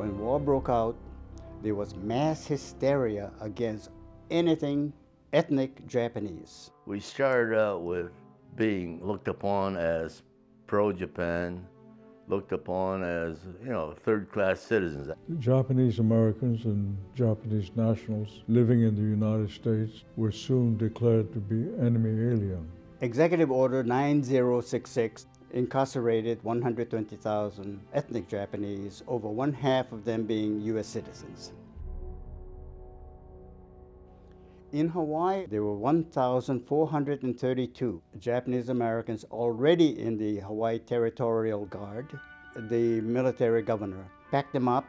When war broke out, there was mass hysteria against anything ethnic Japanese. We started out with being looked upon as pro-Japan, looked upon as, third-class citizens. Japanese Americans and Japanese nationals living in the United States were soon declared to be enemy alien. Executive Order 9066 incarcerated 120,000 ethnic Japanese, over one-half of them being U.S. citizens. In Hawaii, there were 1,432 Japanese Americans already in the Hawaii Territorial Guard. The military governor packed them up,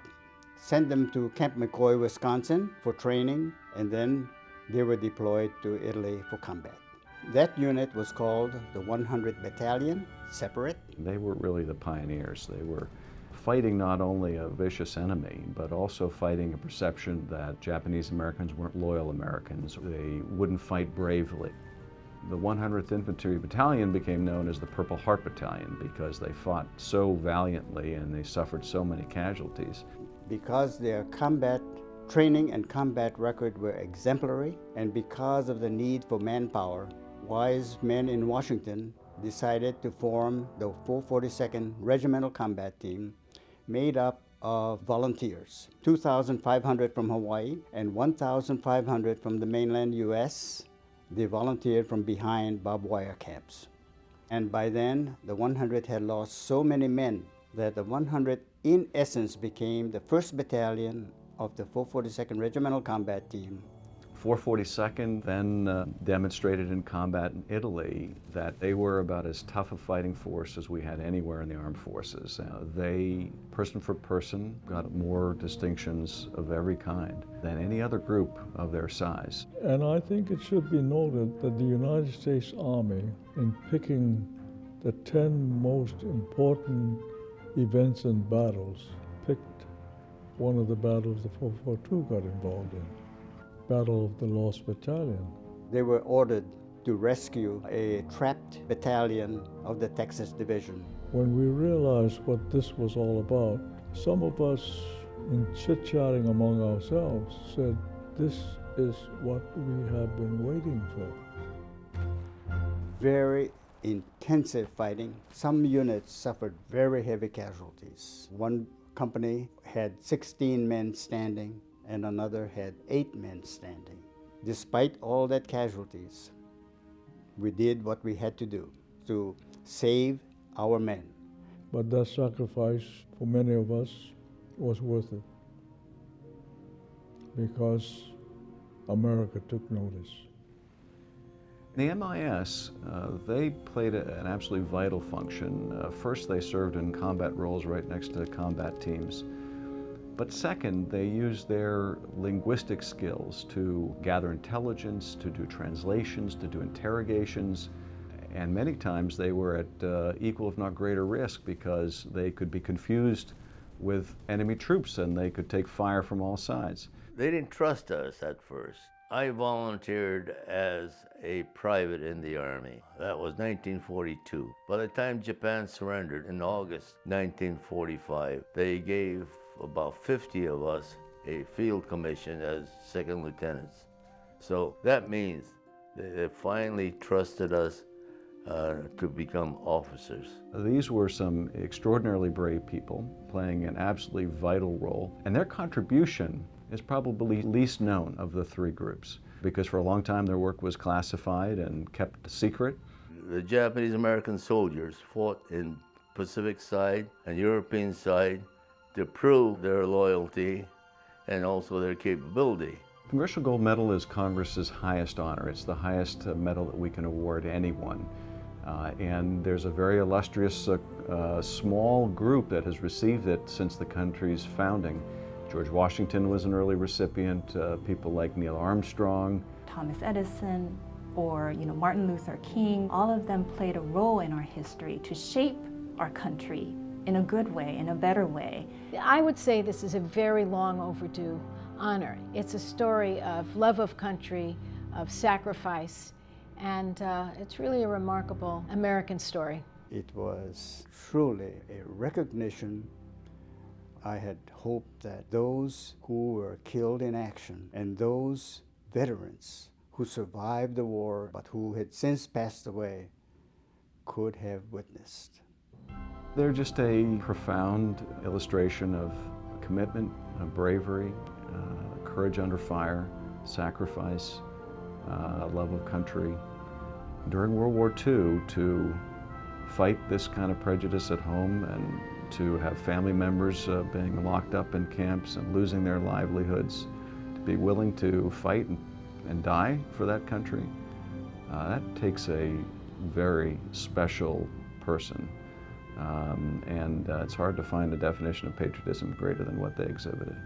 sent them to Camp McCoy, Wisconsin for training, and then they were deployed to Italy for combat. That unit was called the 100 Battalion, separate. They were really the pioneers. They were fighting not only a vicious enemy, but also fighting a perception that Japanese Americans weren't loyal Americans. They wouldn't fight bravely. The 100th Infantry Battalion became known as the Purple Heart Battalion because they fought so valiantly and they suffered so many casualties. Because their combat training and combat record were exemplary, and because of the need for manpower, wise men in Washington decided to form the 442nd Regimental Combat Team, made up of volunteers, 2,500 from Hawaii and 1,500 from the mainland U.S. They volunteered from behind barbed wire camps. And by then, the 100 had lost so many men that the 100 in essence became the 1st Battalion of the 442nd Regimental Combat Team. 442nd then demonstrated in combat in Italy that they were about as tough a fighting force as we had anywhere in the armed forces. They, person for person, got more distinctions of every kind than any other group of their size. And I think it should be noted that the United States Army, in picking the 10 most important events and battles, picked one of the battles the 442 got involved in. Battle of the Lost Battalion. They were ordered to rescue a trapped battalion of the Texas Division. When we realized what this was all about, some of us, in chit-chatting among ourselves, said, this is what we have been waiting for. Very intensive fighting. Some units suffered very heavy casualties. One company had 16 men standing, and another had 8 men standing. Despite all that casualties, we did what we had to do to save our men. But that sacrifice for many of us was worth it because America took notice. The MIS, they played an absolutely vital function. First, they served in combat roles right next to combat teams. But second, they used their linguistic skills to gather intelligence, to do translations, to do interrogations, and many times they were at equal if not greater risk because they could be confused with enemy troops and they could take fire from all sides. They didn't trust us at first. I volunteered as a private in the Army. That was 1942. By the time Japan surrendered in August 1945, they gave about 50 of us a field commission as second lieutenants. So that means they finally trusted us to become officers. These were some extraordinarily brave people playing an absolutely vital role, and their contribution is probably least known of the 3 groups because for a long time their work was classified and kept secret. The Japanese American soldiers fought in Pacific side and European side to prove their loyalty and also their capability. Congressional Gold Medal is Congress's highest honor. It's the highest medal that we can award anyone. And there's a very illustrious small group that has received it since the country's founding. George Washington was an early recipient, people like Neil Armstrong, Thomas Edison, or Martin Luther King. All of them played a role in our history to shape our country in a good way, in a better way. I would say this is a very long overdue honor. It's a story of love of country, of sacrifice, and it's really a remarkable American story. It was truly a recognition, I had hoped that those who were killed in action and those veterans who survived the war but who had since passed away could have witnessed. They're just a profound illustration of commitment, of bravery, courage under fire, sacrifice, love of country. During World War II, to fight this kind of prejudice at home and to have family members being locked up in camps and losing their livelihoods, to be willing to fight and die for that country, that takes a very special person. And it's hard to find a definition of patriotism greater than what they exhibited.